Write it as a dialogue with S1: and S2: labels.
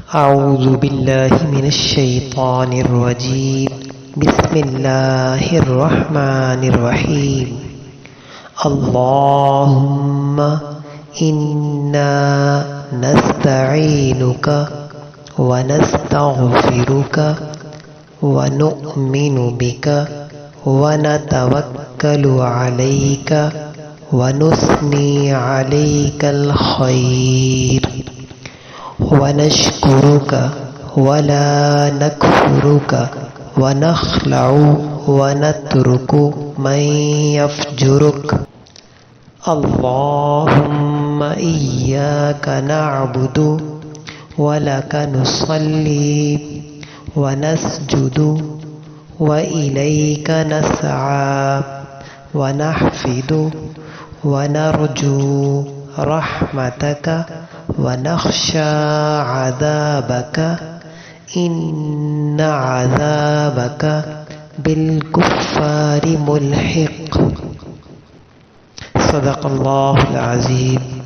S1: أعوذ بالله من الشيطان الرجيم. بسم الله الرحمن الرحيم. اللهم إنا نستعينك ونستغفرك ونؤمن بك ونتوكل عليك ونثني عليك الخير ونشكرك ولا نكفرك ونخلع ونترك من يفجرك. اللهم إياك نعبد ولك نصلي ونسجد وإليك نسعى ونحفد ونرجو رحمتك ونخشى عذابك إن عذابك بالكفار ملحق. صدق الله العظيم.